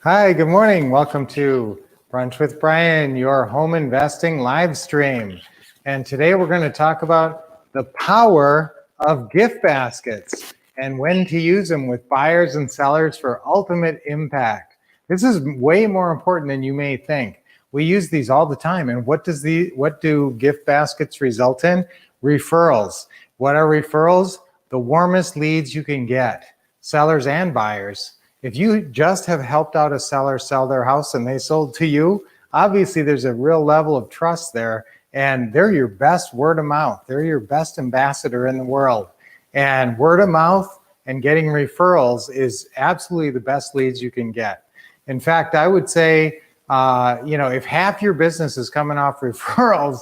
Hi, good morning. Welcome to Brunch with Brian, your home investing live stream. And today we're going to talk about the power of gift baskets and when to use them with buyers and sellers for ultimate impact. This is way more important than you may think. We use these all the time. And what do gift baskets result in? Referrals. What are referrals? The warmest leads you can get, sellers and buyers. If you just have helped out a seller sell their house and they sold to you, obviously there's a real level of trust there, and they're your best word of mouth. They're your best ambassador in the world. And word of mouth and getting referrals is absolutely the best leads you can get. In fact, I would say, if half your business is coming off referrals,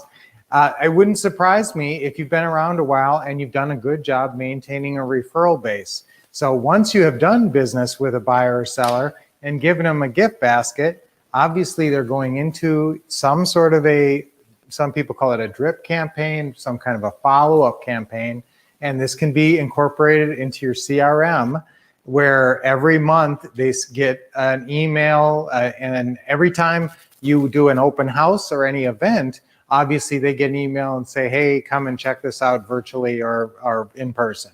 it wouldn't surprise me if you've been around a while and you've done a good job maintaining a referral base. So once you have done business with a buyer or seller and given them a gift basket, obviously they're going into some sort of some people call it a drip campaign, some kind of a follow-up campaign. And this can be incorporated into your CRM, where every month they get an email, and every time you do an open house or any event, obviously they get an email and say, hey, come and check this out virtually or in person.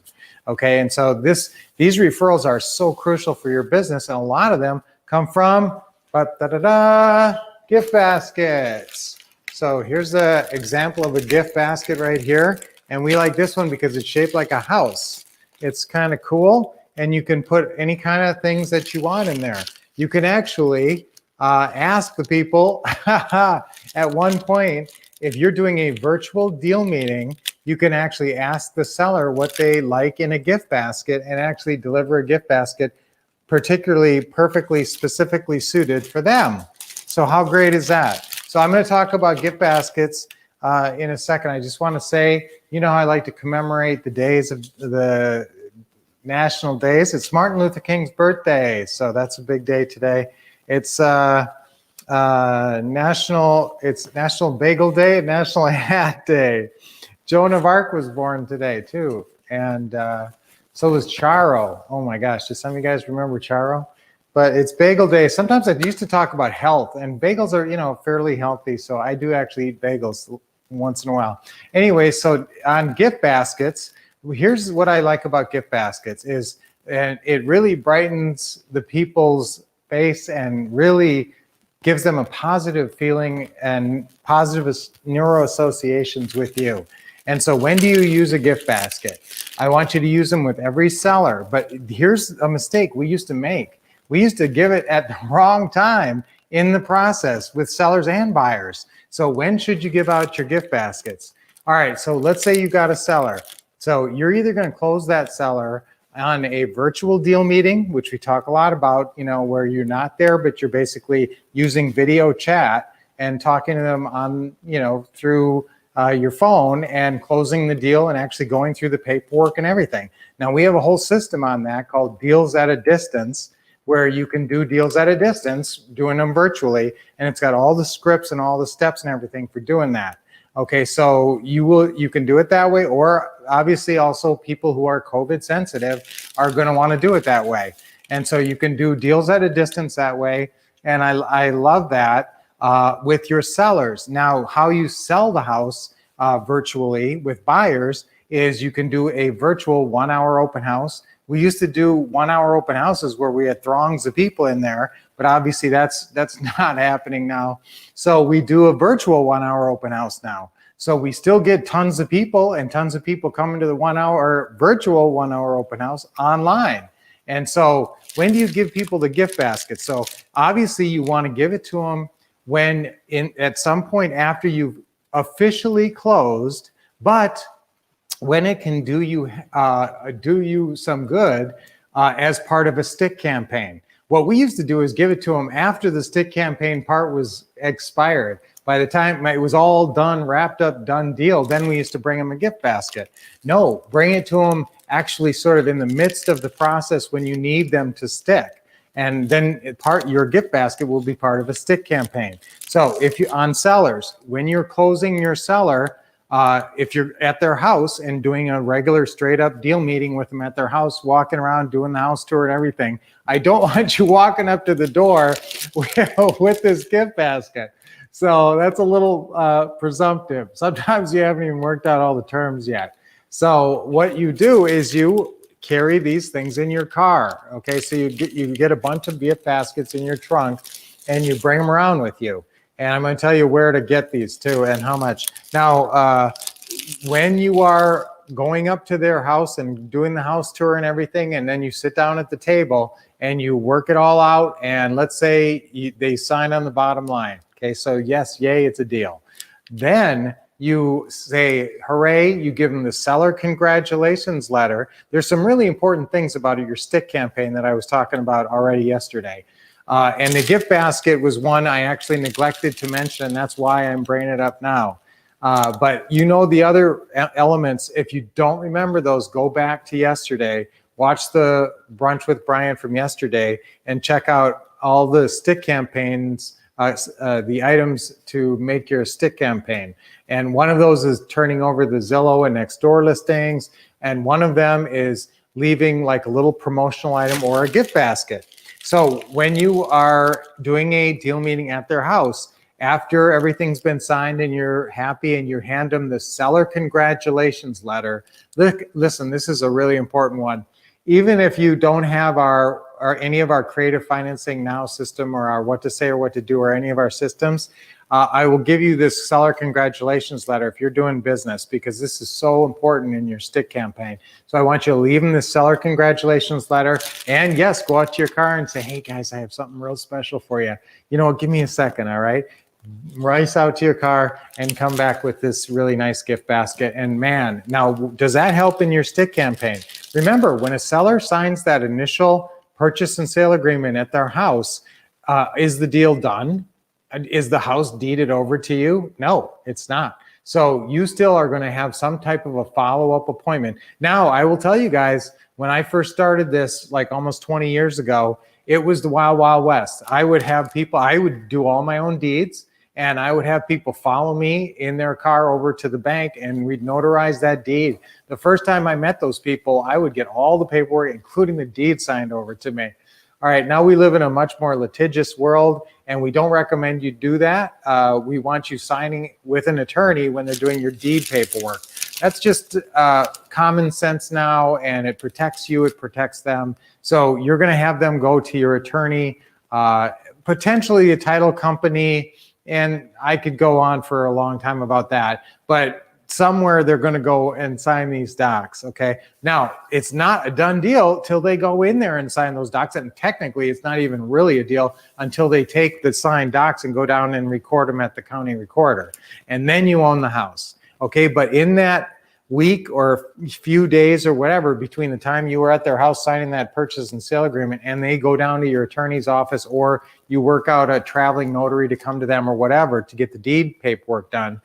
Okay, and so these referrals are so crucial for your business, and a lot of them come from gift baskets. So here's the example of a gift basket right here, and we like this one because it's shaped like a house. It's kind of cool, and you can put any kind of things that you want in there. You can actually ask the people at one point, if you're doing a virtual deal meeting, you can actually ask the seller what they like in a gift basket and actually deliver a gift basket particularly perfectly specifically suited for them. So how great is that? So I'm going to talk about gift baskets in a second. I just want to say, I like to commemorate the days of the national days. It's Martin Luther King's birthday, so that's a big day today. It's National Bagel Day, National Hat Day. Joan of Arc was born today too, and so was Charo. Oh my gosh, do some of you guys remember Charo? But it's Bagel Day. Sometimes I used to talk about health, and bagels are fairly healthy, so I do actually eat bagels once in a while. Anyway, so on gift baskets, here's what I like about gift baskets and it really brightens the people's face and really gives them a positive feeling and positive neuro associations with you. And so when do you use a gift basket? I want you to use them with every seller, but here's a mistake we used to make. We used to give it at the wrong time in the process with sellers and buyers. So when should you give out your gift baskets? All right, so let's say you got a seller. So you're either going to close that seller on a virtual deal meeting, which we talk a lot about, where you're not there, but you're basically using video chat and talking to them on, through your phone and closing the deal and actually going through the paperwork and everything. Now we have a whole system on that called deals at a distance, where you can do deals at a distance, doing them virtually, and it's got all the scripts and all the steps and everything for doing that. Okay, so you can do it that way, or obviously also people who are COVID sensitive are going to want to do it that way. And so you can do deals at a distance that way, and I love that with your sellers. Now, how you sell the house virtually with buyers is you can do a virtual 1 hour open house. We used to do 1 hour open houses where we had throngs of people in there, but obviously that's not happening now. So we do a virtual 1 hour open house now. So we still get tons of people and tons of people coming to the 1 hour virtual 1 hour open house online. And so when do you give people the gift basket? So obviously you want to give it to them when at some point after you've officially closed, but when it can do you some good as part of a stick campaign. What we used to do is give it to them after the stick campaign part was expired. By the time it was all done, wrapped up, done deal, then we used to bring them a gift basket. No, bring it to them actually sort of in the midst of the process when you need them to stick. And then your gift basket will be part of a stick campaign. So if you on sellers, when you're closing your seller, If you're at their house and doing a regular straight up deal meeting with them at their house, walking around doing the house tour and everything, I don't want you walking up to the door with this gift basket. So that's a little presumptive. Sometimes you haven't even worked out all the terms yet. So what you do is you carry these things in your car. Okay, so you get a bunch of gift baskets in your trunk and you bring them around with you. And I'm going to tell you where to get these too and how much. Now, when you are going up to their house and doing the house tour and everything, and then you sit down at the table and you work it all out, and let's say they sign on the bottom line. Okay, so yes, yay, it's a deal. Then you say, hooray, you give them the seller congratulations letter. There's some really important things about your stick campaign that I was talking about already yesterday. And the gift basket was one I actually neglected to mention, and that's why I'm bringing it up now. But you know the other elements, if you don't remember those, go back to yesterday, watch the Brunch with Brian from yesterday, and check out all the stick campaigns, the items to make your stick campaign. And one of those is turning over the Zillow and Nextdoor listings, and one of them is leaving like a little promotional item or a gift basket. So when you are doing a deal meeting at their house, after everything's been signed and you're happy and you hand them the seller congratulations letter, listen, this is a really important one. Even if you don't have any of our creative financing now system or our what to say or what to do or any of our systems, I will give you this seller congratulations letter if you're doing business, because this is so important in your stick campaign. So I want you to leave them the seller congratulations letter, and yes, go out to your car and say, hey guys, I have something real special for you. You know, give me a second, all right? Race out to your car and come back with this really nice gift basket. And man, now does that help in your stick campaign? Remember, when a seller signs that initial purchase and sale agreement at their house, is the deal done? Is the house deeded over to you? No, it's not. So you still are going to have some type of a follow-up appointment. Now, I will tell you guys, when I first started this, like almost 20 years ago, it was the wild, wild west. I would have people, I would do all my own deeds, and I would have people follow me in their car over to the bank, and we'd notarize that deed. The first time I met those people, I would get all the paperwork, including the deed, signed over to me. All right, now we live in a much more litigious world, and we don't recommend you do that. We want you signing with an attorney when they're doing your deed paperwork. That's just common sense now, and it protects you, it protects them. So you're gonna have them go to your attorney, potentially a title company, and I could go on for a long time about that, but somewhere they're going to go and sign these docs. Okay. Now it's not a done deal till they go in there and sign those docs. And technically it's not even really a deal until they take the signed docs and go down and record them at the county recorder. And then you own the house. Okay. But in that week or few days or whatever, between the time you were at their house signing that purchase and sale agreement and they go down to your attorney's office, or you work out a traveling notary to come to them or whatever to get the deed paperwork done,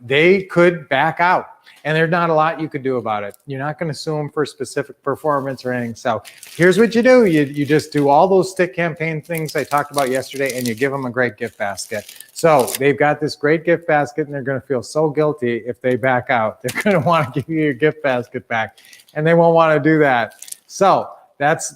they could back out, and there's not a lot you could do about it. You're not going to sue them for specific performance or anything. So here's what you do. You just do all those stick campaign things I talked about yesterday, and you give them a great gift basket. So they've got this great gift basket, and they're going to feel so guilty if they back out. They're going to want to give you your gift basket back, and they won't want to do that. So that's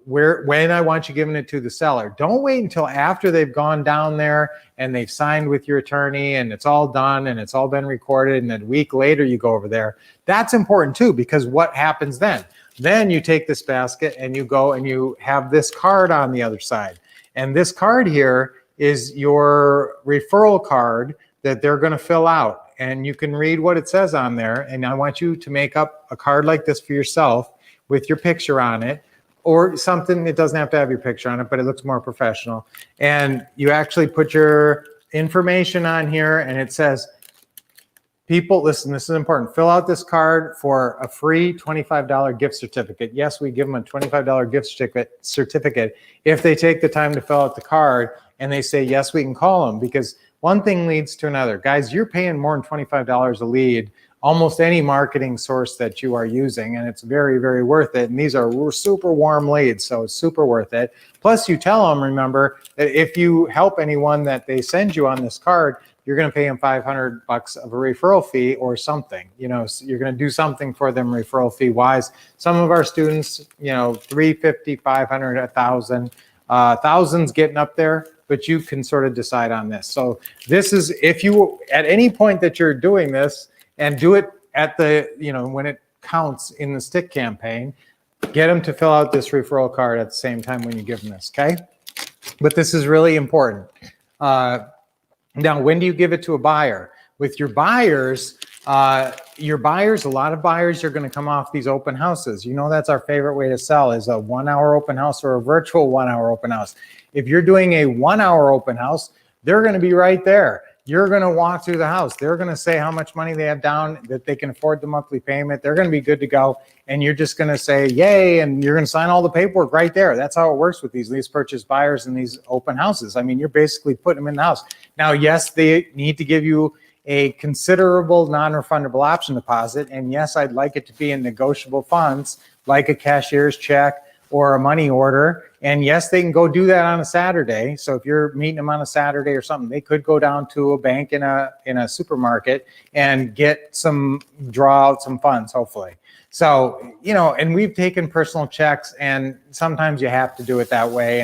when I want you giving it to the seller. Don't wait until after they've gone down there and they've signed with your attorney and it's all done and it's all been recorded, and then a week later you go over there. That's important too, because what happens then? Then you take this basket and you go and you have this card on the other side. And this card here is your referral card that they're going to fill out. And you can read what it says on there. And I want you to make up a card like this for yourself with your picture on it, or something. It doesn't have to have your picture on it, but it looks more professional. And you actually put your information on here, and it says, people, listen, this is important. Fill out this card for a free $25 gift certificate. Yes, we give them a $25 gift certificate if they take the time to fill out the card and they say, yes, we can call them, because one thing leads to another. Guys, you're paying more than $25 a lead almost any marketing source that you are using, and it's very, very worth it. And these are super warm leads, so it's super worth it. Plus you tell them, remember, that if you help anyone that they send you on this card, you're going to pay them $500 of a referral fee or something. You know, so you're going to do something for them referral fee wise. Some of our students, you know, $350, $500, $1,000, thousands getting up there, but you can sort of decide on this. So this is, if you, at any point that you're doing this, and do it at the, you know, when it counts in the stick campaign, get them to fill out this referral card at the same time when you give them this, okay? But this is really important. Now, when do you give it to a buyer? With your buyers, a lot of buyers are going to come off these open houses. You know, that's our favorite way to sell, is a 1 hour open house or a virtual 1 hour open house. If you're doing a 1 hour open house, they're going to be right there. You're going to walk through the house. They're going to say how much money they have down, that they can afford the monthly payment. They're going to be good to go. And you're just going to say, yay, and you're going to sign all the paperwork right there. That's how it works with these lease purchase buyers and these open houses. I mean, you're basically putting them in the house. Now, yes, they need to give you a considerable non-refundable option deposit. And yes, I'd like it to be in negotiable funds, like a cashier's check or a money order. And yes, they can go do that on a Saturday. So if you're meeting them on a Saturday or something, they could go down to a bank in a supermarket and draw out some funds, hopefully. So, you know, and we've taken personal checks, and sometimes you have to do it that way.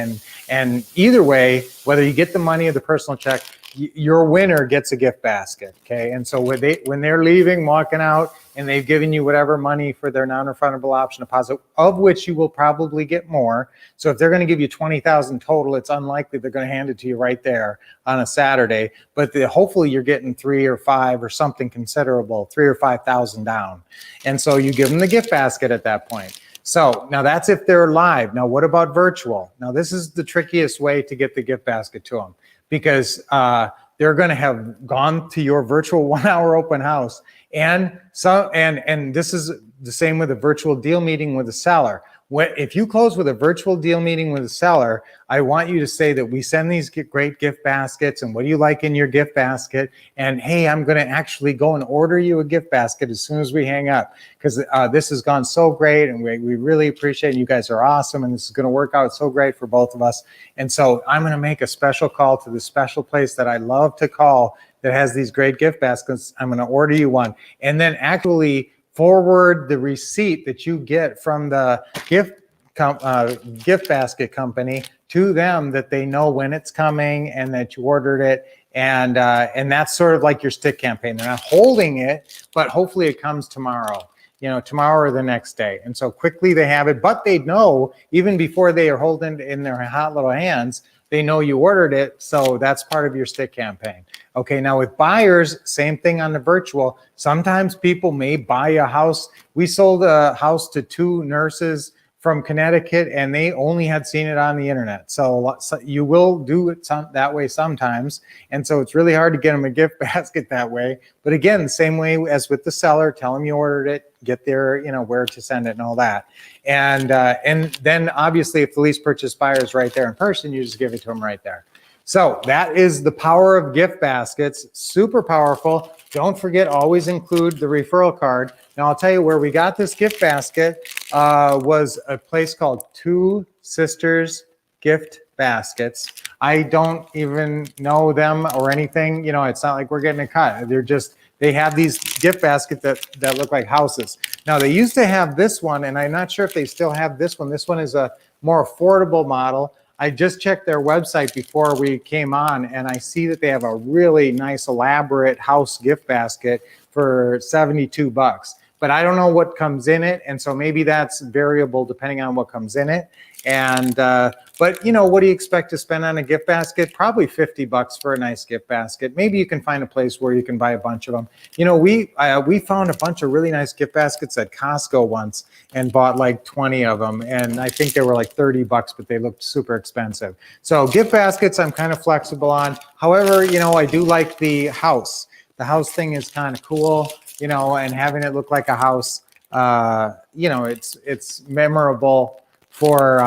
And either way, whether you get the money or the personal check, your winner gets a gift basket, okay? And so when they're leaving, walking out, and they've given you whatever money for their non-refundable option deposit, of which you will probably get more. So if they're going to give you $20,000 total, it's unlikely they're going to hand it to you right there on a Saturday. But hopefully you're getting 3 or 5 or something considerable, 3 or 5,000 down. And so you give them the gift basket at that point. So now that's if they're live. Now what about virtual? Now this is the trickiest way to get the gift basket to them, because they're going to have gone to your virtual 1 hour open house. And this is the same with a virtual deal meeting with a seller. If you close with a virtual deal meeting with a seller, I want you to say that we send these great gift baskets, and what do you like in your gift basket? And hey, I'm going to actually go and order you a gift basket as soon as we hang up, because this has gone so great, and we really appreciate it. You guys are awesome, and this is going to work out so great for both of us. And so I'm going to make a special call to the special place that I love to call that has these great gift baskets. I'm going to order you one, and then actually forward the receipt that you get from the gift basket company to them, that they know when it's coming and that you ordered it. And that's sort of like your stick campaign. They're not holding it, but hopefully it comes tomorrow, you know, tomorrow or the next day. And so quickly they have it, but they know even before they are holding it in their hot little hands, they know you ordered it. So that's part of your stick campaign. Okay, now with buyers, same thing on the virtual. Sometimes people may buy a house. We sold a house to 2 nurses from Connecticut, and they only had seen it on the internet. So you will do it that way sometimes. And so it's really hard to get them a gift basket that way. But again, the same way as with the seller, tell them you ordered it, get their, you know, where to send it and all that. And then obviously if the lease purchase buyer is right there in person, you just give it to them right there. So that is the power of gift baskets, super powerful. Don't forget, always include the referral card. Now I'll tell you where we got this gift basket was a place called Two Sisters Gift Baskets. I don't even know them or anything. You know, it's not like we're getting a cut. They have these gift baskets that look like houses. Now they used to have this one, and I'm not sure if they still have this one. This one is a more affordable model. I just checked their website before we came on, and I see that they have a really nice elaborate house gift basket for $72. But I don't know what comes in it, and so maybe that's variable depending on what comes in it. And but you know, what do you expect to spend on a gift basket? Probably $50 for a nice gift basket. Maybe you can find a place where you can buy a bunch of them. You know, we found a bunch of really nice gift baskets at Costco once and bought like 20 of them, and I think they were like $30, but they looked super expensive. So gift baskets I'm kind of flexible on. However, you know, I do like the house. The house thing is kind of cool, you know, and having it look like a house, you know, it's memorable for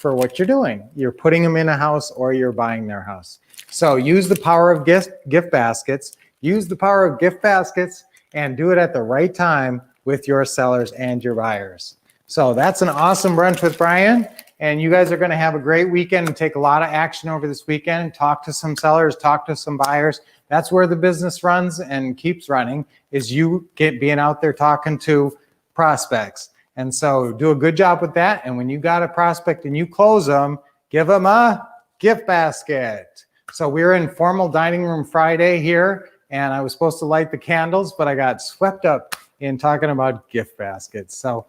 what you're doing. You're putting them in a house or you're buying their house. So use the power of gift baskets. Use the power of gift baskets and do it at the right time with your sellers and your buyers. So that's an awesome brunch with Brian. And you guys are going to have a great weekend and take a lot of action over this weekend. Talk to some sellers, talk to some buyers. That's where the business runs and keeps running, is you being out there talking to prospects. And so do a good job with that. And when you got a prospect and you close them, give them a gift basket. So we're in formal dining room Friday here, and I was supposed to light the candles, but I got swept up in talking about gift baskets. So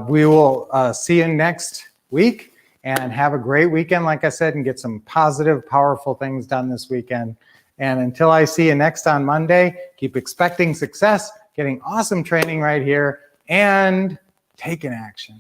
we will see you next week, and have a great weekend, like I said, and get some positive, powerful things done this weekend. And until I see you next on Monday, keep expecting success, getting awesome training right here, and taking action.